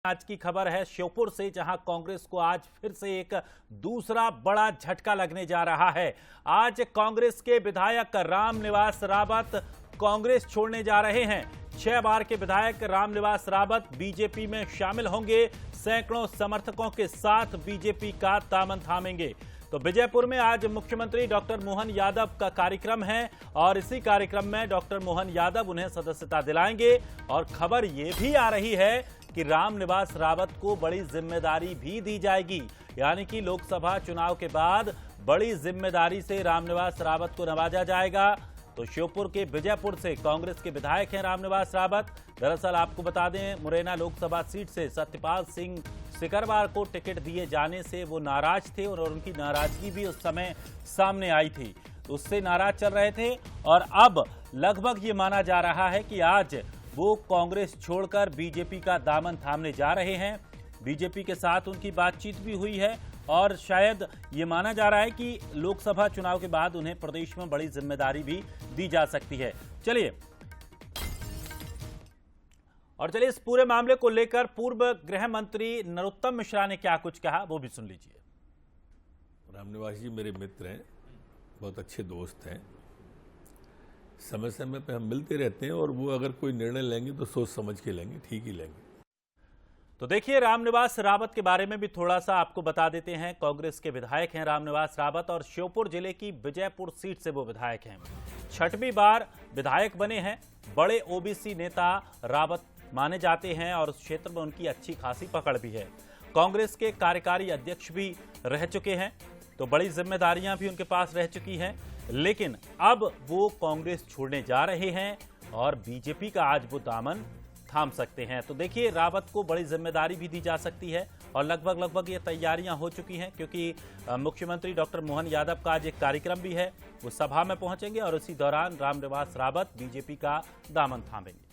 आज की खबर है श्योपुर से, जहां कांग्रेस को आज फिर से एक दूसरा बड़ा झटका लगने जा रहा है। आज कांग्रेस के विधायक रामनिवास रावत कांग्रेस छोड़ने जा रहे हैं। 6 बार के विधायक रामनिवास रावत बीजेपी में शामिल होंगे। सैकड़ों समर्थकों के साथ बीजेपी का दामन थामेंगे। तो विजयपुर में आज मुख्यमंत्री डॉक्टर मोहन यादव का कार्यक्रम है और इसी कार्यक्रम में डॉक्टर मोहन यादव उन्हें सदस्यता दिलाएंगे। और खबर यह भी आ रही है कि रामनिवास रावत को बड़ी जिम्मेदारी भी दी जाएगी, यानी कि लोकसभा चुनाव के बाद बड़ी जिम्मेदारी से रामनिवास रावत को नवाजा जाएगा। तो श्योपुर के विजयपुर से कांग्रेस के विधायक हैं रामनिवास रावत। दरअसल आपको बता दें, मुरैना लोकसभा सीट से सत्यपाल सिंह सिकरवार को टिकट दिए जाने से वो नाराज थे और उनकी नाराजगी भी उस समय सामने आई थी, तो उससे नाराज चल रहे थे। और अब लगभग ये माना जा रहा है कि आज वो कांग्रेस छोड़कर बीजेपी का दामन थामने जा रहे हैं। बीजेपी के साथ उनकी बातचीत भी हुई है और शायद ये माना जा रहा है कि लोकसभा चुनाव के बाद उन्हें प्रदेश में बड़ी जिम्मेदारी भी दी जा सकती है। चलिए इस पूरे मामले को लेकर पूर्व गृह मंत्री नरोत्तम मिश्रा ने क्या कुछ कहा, वो भी सुन लीजिए। रामनिवास जी मेरे मित्र हैं, बहुत अच्छे दोस्त हैं। समय समय पे हम मिलते रहते हैं और वो अगर कोई निर्णय लेंगे तो सोच समझ के लेंगे, ठीक ही लेंगे। तो देखिए, रामनिवास रावत के बारे में भी थोड़ा सा आपको बता देते हैं। कांग्रेस के विधायक हैं रामनिवास रावत और श्योपुर जिले की विजयपुर सीट से वो विधायक हैं। 6वीं बार विधायक बने हैं। बड़े ओबीसी नेता रावत माने जाते हैं और उस क्षेत्र में उनकी अच्छी खासी पकड़ भी है। कांग्रेस के कार्यकारी अध्यक्ष भी रह चुके हैं, तो बड़ी जिम्मेदारियां भी उनके पास रह चुकी हैं। लेकिन अब वो कांग्रेस छोड़ने जा रहे हैं और बीजेपी का आज वो दामन थाम सकते हैं। तो देखिए, रावत को बड़ी जिम्मेदारी भी दी जा सकती है और लगभग ये तैयारियां हो चुकी हैं, क्योंकि मुख्यमंत्री डॉक्टर मोहन यादव का आज एक कार्यक्रम भी है। वो सभा में पहुंचेंगे और उसी दौरान रामनिवास रावत बीजेपी का दामन थामेंगे।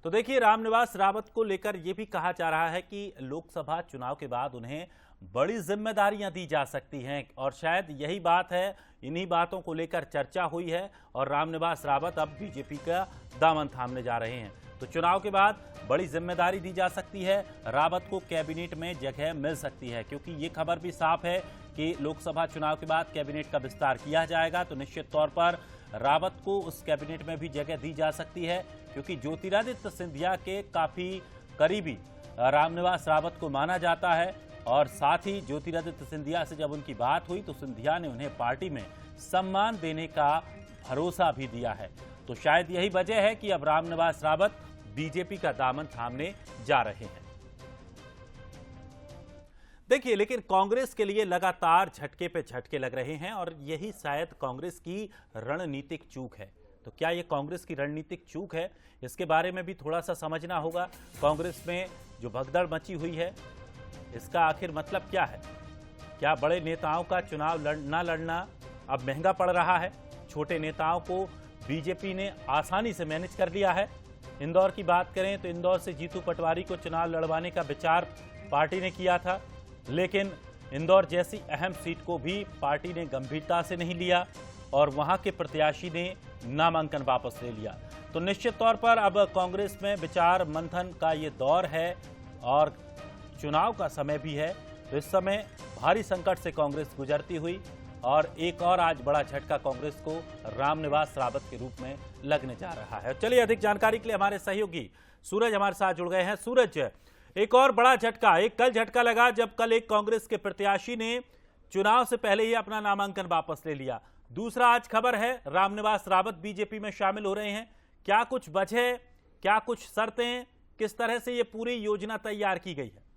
तो देखिए, रामनिवास रावत को लेकर यह भी कहा जा रहा है कि लोकसभा चुनाव के बाद उन्हें बड़ी जिम्मेदारियां दी जा सकती हैं और शायद यही बात है, इन्हीं बातों को लेकर चर्चा हुई है और रामनिवास रावत अब बीजेपी का दामन थामने जा रहे हैं। तो चुनाव के बाद बड़ी जिम्मेदारी दी जा सकती है, रावत को कैबिनेट में जगह मिल सकती है, क्योंकि ये खबर भी साफ है कि लोकसभा चुनाव के बाद कैबिनेट का विस्तार किया जाएगा। तो निश्चित तौर पर रावत को उस कैबिनेट में भी जगह दी जा सकती है, क्योंकि ज्योतिरादित्य सिंधिया के काफी करीबी रामनिवास रावत को माना जाता है। और साथ ही ज्योतिरादित्य सिंधिया से जब उनकी बात हुई तो सिंधिया ने उन्हें पार्टी में सम्मान देने का भरोसा भी दिया है। तो शायद यही वजह है कि अब रामनिवास रावत बीजेपी का दामन थामने जा रहे हैं। देखिए, लेकिन कांग्रेस के लिए लगातार झटके पे झटके लग रहे हैं और यही शायद कांग्रेस की रणनीतिक चूक है। तो क्या ये कांग्रेस की रणनीतिक चूक है, इसके बारे में भी थोड़ा सा समझना होगा। कांग्रेस में जो भगदड़ मची हुई है, इसका आखिर मतलब क्या है? क्या बड़े नेताओं का चुनाव न लड़ना अब महंगा पड़ रहा है? छोटे नेताओं को बीजेपी ने आसानी से मैनेज कर लिया है। इंदौर की बात करें तो इंदौर से जीतू पटवारी को चुनाव लड़वाने का विचार पार्टी ने किया था, लेकिन इंदौर जैसी अहम सीट को भी पार्टी ने गंभीरता से नहीं लिया और वहां के प्रत्याशी ने नामांकन वापस ले लिया। तो निश्चित तौर पर अब कांग्रेस में विचार मंथन का ये दौर है और चुनाव का समय भी है। तो इस समय भारी संकट से कांग्रेस गुजरती हुई और एक और आज बड़ा झटका कांग्रेस को रामनिवास रावत के रूप में लगने जा रहा है। चलिए, अधिक जानकारी के लिए हमारे सहयोगी सूरज हमारे साथ जुड़ गए हैं। सूरज, एक और बड़ा झटका, एक कल झटका लगा जब कल एक कांग्रेस के प्रत्याशी ने चुनाव से पहले ही अपना नामांकन वापस ले लिया। दूसरा आज खबर है रामनिवास रावत बीजेपी में शामिल हो रहे हैं। क्या कुछ वजह, क्या कुछ शर्तें, किस तरह से ये पूरी योजना तैयार की गई है?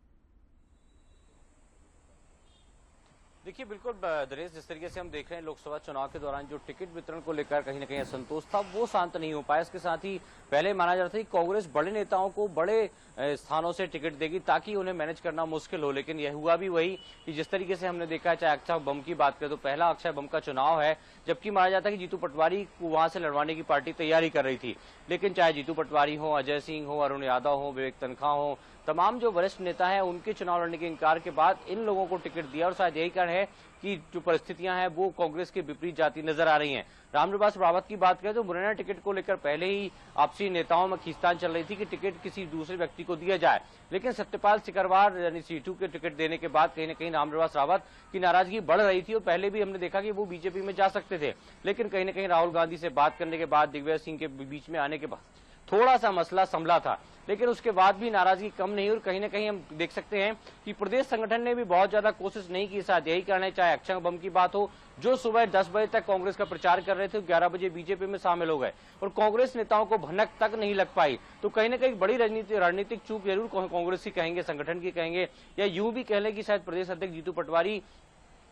देखिए, बिल्कुल दरेश, जिस तरीके से हम देख रहे हैं लोकसभा चुनाव के दौरान जो टिकट वितरण को लेकर कहीं ना कहीं असंतोष था, वो शांत नहीं हो पाया। इसके साथ ही पहले माना जाता था कि कांग्रेस बड़े नेताओं को बड़े स्थानों से टिकट देगी ताकि उन्हें मैनेज करना मुश्किल हो, लेकिन यह हुआ भी वही कि जिस तरीके से हमने देखा है, चाहे अक्षय बम की बात करें तो पहला अक्षय बम का चुनाव है, जबकि माना जाता है कि जीतू पटवारी को वहां से लड़वाने की पार्टी तैयारी कर रही थी। लेकिन चाहे जीतू पटवारी हो, अजय सिंह हो, अरुण यादव हो, विवेक तनखा हो, तमाम जो वरिष्ठ नेता हैं, उनके चुनाव लड़ने के इनकार के बाद इन लोगों को टिकट दिया और शायद यही कारण है है कि जो परिस्थितियां हैं वो कांग्रेस के विपरीत जाती नजर आ रही हैं। रामनिवास रावत की बात करें तो मुरैना टिकट को लेकर पहले ही आपसी नेताओं में खींचतान चल रही थी कि टिकट किसी दूसरे व्यक्ति को दिया जाए, लेकिन सत्यपाल सिकरवार यानी सीटू के टिकट देने के बाद कहीं न कहीं रामनिवास रावत की नाराजगी बढ़ रही थी और पहले भी हमने देखा कि वो बीजेपी में जा सकते थे, लेकिन कहीं न कहीं राहुल गांधी से बात करने के बाद, दिग्विजय सिंह के बीच में आने के बाद थोड़ा सा मसला संभला था, लेकिन उसके बाद भी नाराजगी कम नहीं हुई और कहीं न कहीं हम देख सकते हैं कि प्रदेश संगठन ने भी बहुत ज्यादा कोशिश नहीं की। साथ यही कारण है, चाहे अक्षय बम की बात हो, जो सुबह 10 बजे तक कांग्रेस का प्रचार कर रहे थे, 11 बजे बीजेपी में शामिल हो गए और कांग्रेस नेताओं को भनक तक नहीं लग पाई। तो कहीं न कहीं बड़ी रणनीतिक चूक जरूर कांग्रेस की कहेंगे, संगठन की कहेंगे, या यूं भी कह लें कि शायद प्रदेश अध्यक्ष जीतू पटवारी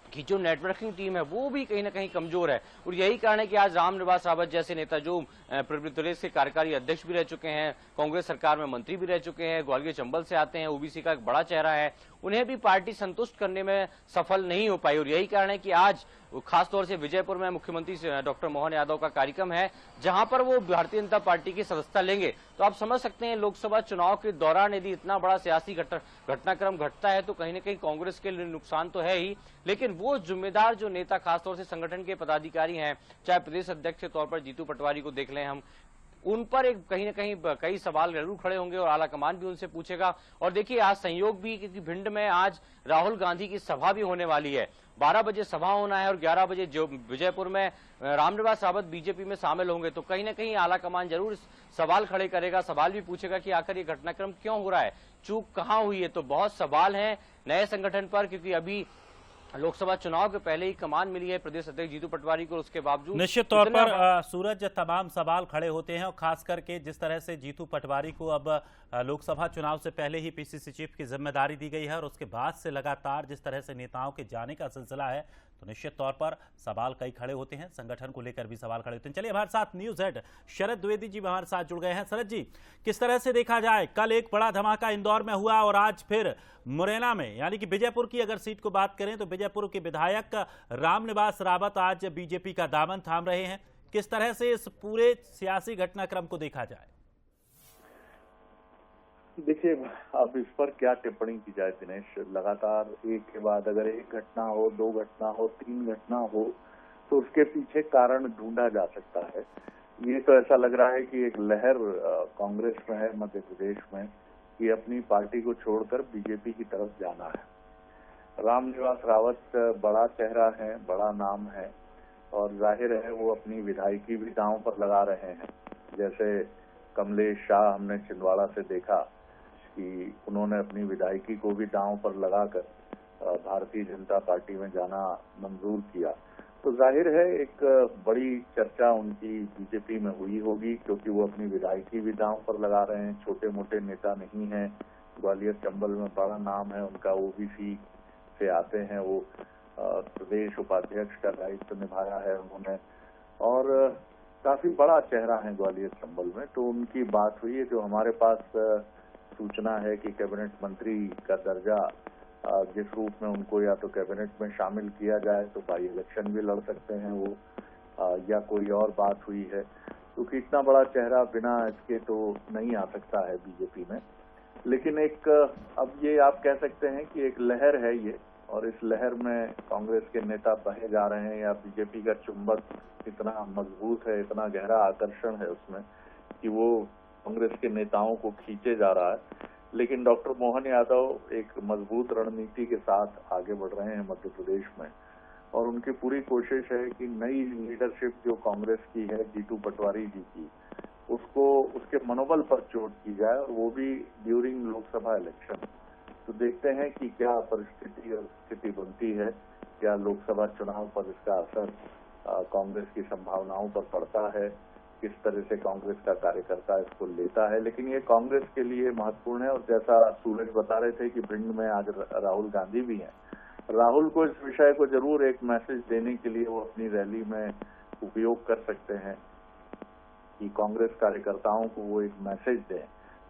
की जो नेटवर्किंग टीम है वो भी कहीं ना कहीं कमजोर है और यही कारण है कि आज रामनिवास रावत जैसे नेता जो प्रदेश के कार्यकारी अध्यक्ष भी रह चुके हैं, कांग्रेस सरकार में मंत्री भी रह चुके हैं, ग्वालियर चंबल से आते हैं, ओबीसी का एक बड़ा चेहरा है, उन्हें भी पार्टी संतुष्ट करने में सफल नहीं हो पाई और यही कारण है कि आज खासतौर से विजयपुर में मुख्यमंत्री डॉक्टर मोहन यादव का कार्यक्रम है, जहां पर वो भारतीय जनता पार्टी की सदस्यता लेंगे। तो आप समझ सकते हैं लोकसभा चुनाव के दौरान यदि इतना बड़ा सियासी घटनाक्रम घटता है तो कहीं न कहीं कांग्रेस के लिए नुकसान तो है ही, लेकिन वो जिम्मेदार जो नेता खासतौर से संगठन के पदाधिकारी हैं, चाहे प्रदेश अध्यक्ष के तौर पर जीतू पटवारी को देख लें हम, उन पर एक कहीं न कहीं कई सवाल जरूर खड़े होंगे और आलाकमान भी उनसे पूछेगा। और देखिए आज संयोग भी क्योंकि भिंड में आज राहुल गांधी की सभा भी होने वाली है, 12 बजे सभा होना है और 11 बजे जो विजयपुर में रामनिवास रावत बीजेपी में शामिल होंगे, तो कहीं न कहीं आलाकमान जरूर सवाल खड़े करेगा, सवाल भी पूछेगा कि आखिर ये घटनाक्रम क्यों हो रहा है, चूक कहां हुई है। तो बहुत सवाल हैं नए संगठन पर, क्योंकि अभी लोकसभा चुनाव के पहले ही कमान मिली है प्रदेश अध्यक्ष जीतू पटवारी को, उसके बावजूद निश्चित तौर पर सूरज तमाम सवाल खड़े होते हैं और खास करके जिस तरह से जीतू पटवारी को अब लोकसभा चुनाव से पहले ही पीसीसी चीफ की जिम्मेदारी दी गई है और उसके बाद से लगातार जिस तरह से नेताओं के जाने का सिलसिला है, तो निश्चित तौर पर सवाल कई खड़े होते हैं, संगठन को लेकर भी सवाल खड़े होते हैं। चलिए हमारे साथ न्यूज हेड शरद द्विवेदी जी हमारे साथ जुड़ गए हैं। शरद जी, किस तरह से देखा जाए, कल एक बड़ा धमाका इंदौर में हुआ और आज फिर मुरैना में, यानी कि विजयपुर की अगर सीट को बात करें तो विजयपुर के विधायक रामनिवास रावत आज बीजेपी का दामन थाम रहे हैं। किस तरह से इस पूरे सियासी घटनाक्रम को देखा जाए? देखिए, अब इस पर क्या टिप्पणी की जाए दिनेश, लगातार एक के बाद अगर एक घटना हो, 2 घटना हो, 3 घटना हो तो उसके पीछे कारण ढूंढा जा सकता है। ये तो ऐसा लग रहा है कि एक लहर कांग्रेस में है मध्य प्रदेश में कि अपनी पार्टी को छोड़कर बीजेपी की तरफ जाना है। रामनिवास रावत बड़ा चेहरा है, बड़ा नाम है और जाहिर है वो अपनी विधायकी भी दांव पर लगा रहे हैं। जैसे कमलेश शाह हमने छिंदवाड़ा से देखा कि उन्होंने अपनी विधायकी को भी दांव पर लगाकर भारतीय जनता पार्टी में जाना मंजूर किया, तो जाहिर है एक बड़ी चर्चा उनकी बीजेपी में हुई होगी, क्योंकि वो अपनी विधायकी भी दांव पर लगा रहे हैं। छोटे मोटे नेता नहीं हैं, ग्वालियर चंबल में बड़ा नाम है उनका, ओबीसी से आते हैं, वो प्रदेश उपाध्यक्ष का दायित्व निभाया है उन्होंने और काफी बड़ा चेहरा है ग्वालियर चंबल में। तो उनकी बात हुई है, जो हमारे पास सूचना है कि कैबिनेट मंत्री का दर्जा जिस रूप में उनको या तो कैबिनेट में शामिल किया जाए तो बाई इलेक्शन भी लड़ सकते हैं वो, या कोई और बात हुई है, क्योंकि इतना बड़ा चेहरा बिना इसके तो नहीं आ सकता है बीजेपी में। लेकिन एक अब ये आप कह सकते हैं कि एक लहर है ये, और इस लहर में कांग्रेस के नेता बहे जा रहे हैं या बीजेपी का चुंबक इतना मजबूत है, इतना गहरा आकर्षण है उसमें कि वो कांग्रेस के नेताओं को खींचे जा रहा है। लेकिन डॉक्टर मोहन यादव एक मजबूत रणनीति के साथ आगे बढ़ रहे हैं मध्य प्रदेश में और उनकी पूरी कोशिश है कि नई लीडरशिप जो कांग्रेस की है जीतू पटवारी जी की, उसको उसके मनोबल पर चोट की जाए और वो भी ड्यूरिंग लोकसभा इलेक्शन। तो देखते हैं कि क्या परिस्थिति और स्थिति बनती है, क्या लोकसभा चुनाव पर इसका असर कांग्रेस की संभावनाओं पर पड़ता है, किस तरह से कांग्रेस का कार्यकर्ता इसको लेता है। लेकिन ये कांग्रेस के लिए महत्वपूर्ण है और जैसा सूरज बता रहे थे कि भिंड में आज राहुल गांधी भी हैं, राहुल को इस विषय को जरूर एक मैसेज देने के लिए वो अपनी रैली में उपयोग कर सकते हैं कि कांग्रेस कार्यकर्ताओं को वो एक मैसेज दें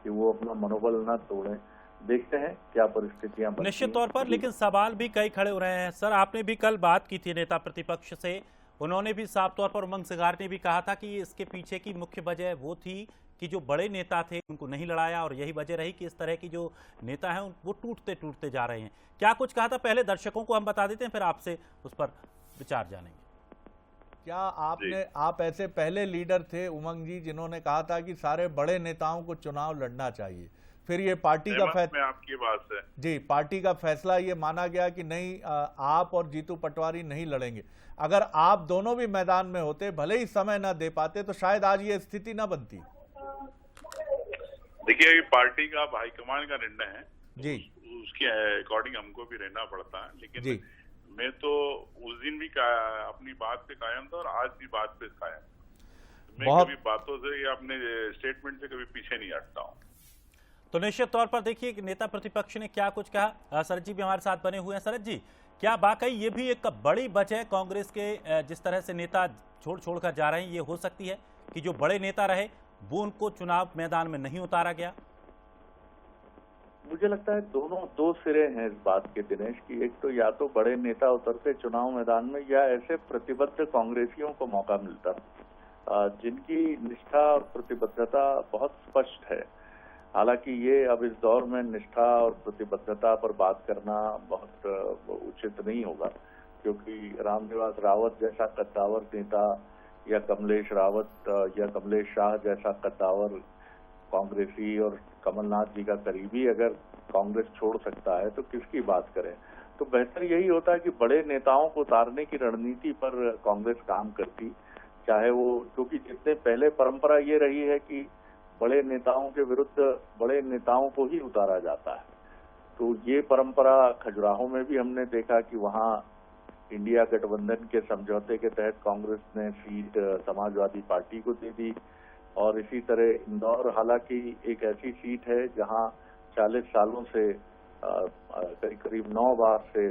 कि वो अपना मनोबल न तोड़ें। देखते हैं क्या परिस्थितियां बनती हैं। निश्चित तौर पर, लेकिन सवाल भी कई खड़े हो रहे हैं। सर, आपने भी कल बात की थी नेता प्रतिपक्ष से, उन्होंने भी साफ तौर पर, उमंग सिगार ने भी कहा था कि इसके पीछे की मुख्य वजह वो थी कि जो बड़े नेता थे उनको नहीं लड़ाया और यही वजह रही कि इस तरह की जो नेता हैं वो टूटते टूटते जा रहे हैं। क्या कुछ कहा था पहले दर्शकों को हम बता देते हैं, फिर आपसे उस पर विचार जानेंगे। क्या आप ऐसे पहले लीडर थे उमंग जी जिन्होंने कहा था कि सारे बड़े नेताओं को चुनाव लड़ना चाहिए, फिर ये पार्टी का फैसला, आपकी बात से जी पार्टी का फैसला ये माना गया कि नहीं आप और जीतू पटवारी नहीं लड़ेंगे। अगर आप दोनों भी मैदान में होते, भले ही समय ना दे पाते, तो शायद आज ये स्थिति ना बनती। देखिए, पार्टी का हाईकमान का निर्णय है जी, उसके अकॉर्डिंग हमको भी रहना पड़ता है। लेकिन जी मैं तो उस दिन भी अपनी बात पे कायम था और आज भी बात पे कायम। मैं कभी बातों से या अपने स्टेटमेंट से कभी पीछे नहीं हटता हूँ। तो निश्चित तौर पर देखिए कि नेता प्रतिपक्ष ने क्या कुछ कहा। शरद जी भी हमारे साथ बने हुए हैं। शरद जी, क्या वाकई ये भी एक बड़ी वजह कांग्रेस के जिस तरह से नेता छोड़ कर जा रहे हैं, ये हो सकती है कि जो बड़े नेता रहे वो उनको चुनाव मैदान में नहीं उतारा गया? मुझे लगता है दोनों दो सिरे हैं इस बात के दिनेश की। एक तो या तो बड़े नेता उतरते चुनाव मैदान में, या ऐसे प्रतिबद्ध कांग्रेसियों को मौका मिलता जिनकी निष्ठा और प्रतिबद्धता बहुत स्पष्ट है। हालांकि ये अब इस दौर में निष्ठा और प्रतिबद्धता पर बात करना बहुत उचित नहीं होगा, क्योंकि रामनिवास रावत जैसा कद्दावर नेता या कमलेश रावत या कमलेश शाह जैसा कद्दावर कांग्रेसी और कमलनाथ जी का करीबी अगर कांग्रेस छोड़ सकता है तो किसकी बात करें। तो बेहतर यही होता है कि बड़े नेताओं को उतारने की रणनीति पर कांग्रेस काम करती, चाहे वो, क्योंकि जितने पहले परंपरा ये रही है कि बड़े नेताओं के विरुद्ध बड़े नेताओं को ही उतारा जाता है। तो ये परंपरा खजुराहो में भी हमने देखा कि वहाँ इंडिया गठबंधन के समझौते के तहत कांग्रेस ने सीट समाजवादी पार्टी को दे दी, और इसी तरह इंदौर हालांकि एक ऐसी सीट है जहां 40 सालों से करीब करीब 9 बार से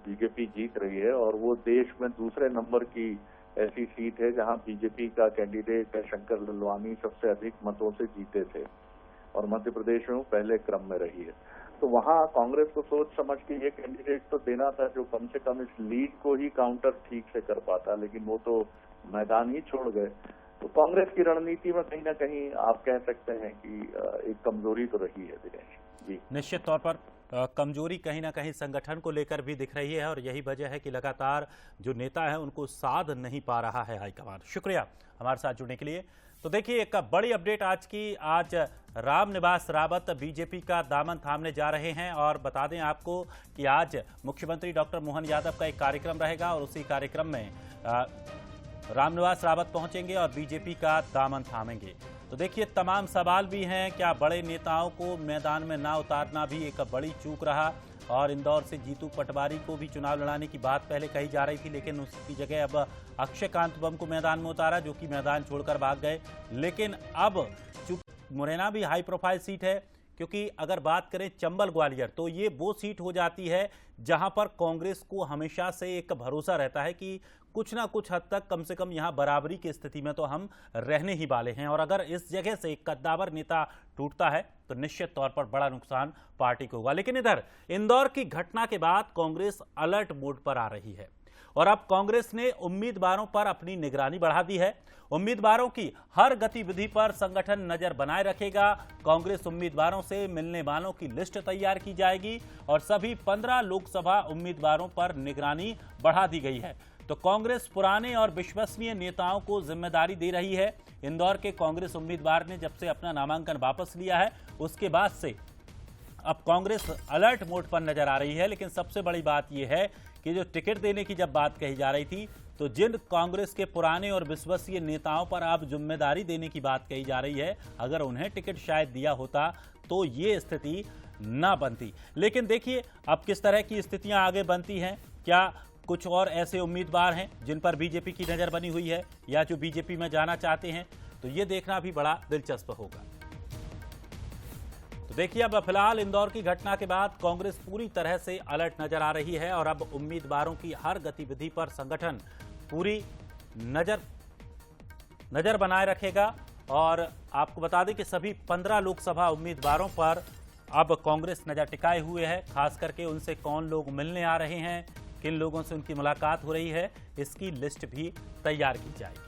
बीजेपी जीत रही है, और वो देश में दूसरे नंबर की ऐसी सीट है जहां बीजेपी का कैंडिडेट शंकर ललवानी सबसे अधिक मतों से जीते थे, और मध्य प्रदेश में वो पहले क्रम में रही है। तो वहां कांग्रेस को सोच समझ के ये कैंडिडेट तो देना था जो कम से कम इस लीड को ही काउंटर ठीक से कर पाता, लेकिन वो तो मैदान ही छोड़ गए। तो कांग्रेस की रणनीति में कहीं ना कहीं आप कह सकते हैं कि एक कमजोरी तो रही है दिनेश जी। निश्चित तौर पर कमजोरी कहीं ना कहीं संगठन को लेकर भी दिख रही है, और यही वजह है कि लगातार जो नेता है उनको साध नहीं पा रहा है हाईकमान। शुक्रिया हमारे साथ जुड़ने के लिए। तो देखिए, एक बड़ी अपडेट आज की। आज रामनिवास रावत बीजेपी का दामन थामने जा रहे हैं, और बता दें आपको कि आज मुख्यमंत्री डॉक्टर मोहन यादव का एक कार्यक्रम रहेगा, और उसी कार्यक्रम में रामनिवास रावत पहुंचेंगे और बीजेपी का दामन थामेंगे। तो देखिए, तमाम सवाल भी हैं। क्या बड़े नेताओं को मैदान में ना उतारना भी एक बड़ी चूक रहा? और इंदौर से जीतू पटवारी को भी चुनाव लड़ाने की बात पहले कही जा रही थी, लेकिन उसकी जगह अब अक्षय कांत बम को मैदान में उतारा, जो कि मैदान छोड़कर भाग गए। लेकिन अब चूंकि मुरैना भी हाई प्रोफाइल सीट है, क्योंकि अगर बात करें चंबल ग्वालियर, तो ये वो सीट हो जाती है जहां पर कांग्रेस को हमेशा से एक भरोसा रहता है कि कुछ ना कुछ हद तक कम से कम यहां बराबरी की स्थिति में तो हम रहने ही वाले हैं। और अगर इस जगह से एक कद्दावर नेता टूटता है तो निश्चित तौर पर बड़ा नुकसान पार्टी को होगा। लेकिन इधर इंदौर की घटना के बाद कांग्रेस अलर्ट मोड पर आ रही है, और अब कांग्रेस ने उम्मीदवारों पर अपनी निगरानी बढ़ा दी है। उम्मीदवारों की हर गतिविधि पर संगठन नजर बनाए रखेगा। कांग्रेस उम्मीदवारों से मिलने वालों की लिस्ट तैयार की जाएगी, और सभी 15 लोकसभा उम्मीदवारों पर निगरानी बढ़ा दी गई है। तो कांग्रेस पुराने और विश्वसनीय नेताओं को जिम्मेदारी दे रही है। इंदौर के कांग्रेस उम्मीदवार ने जब से अपना नामांकन वापस लिया है, उसके बाद से अब कांग्रेस अलर्ट मोड पर नजर आ रही है। लेकिन सबसे बड़ी बात यह है कि जो टिकट देने की जब बात कही जा रही थी, तो जिन कांग्रेस के पुराने और विश्वसनीय नेताओं पर अब जिम्मेदारी देने की बात कही जा रही है, अगर उन्हें टिकट शायद दिया होता तो ये स्थिति ना बनती। लेकिन देखिए, अब किस तरह की स्थितियां आगे बनती हैं। क्या कुछ और ऐसे उम्मीदवार हैं जिन पर बीजेपी की नजर बनी हुई है, या जो बीजेपी में जाना चाहते हैं? तो ये देखना भी बड़ा दिलचस्प होगा। तो देखिए, अब फिलहाल इंदौर की घटना के बाद कांग्रेस पूरी तरह से अलर्ट नजर आ रही है, और अब उम्मीदवारों की हर गतिविधि पर संगठन पूरी नजर बनाए रखेगा। और आपको बता दें कि सभी 15 लोकसभा उम्मीदवारों पर अब कांग्रेस नजर टिकाए हुए है। खास करके उनसे कौन लोग मिलने आ रहे हैं, किन लोगों से उनकी मुलाकात हो रही है, इसकी लिस्ट भी तैयार की जाएगी।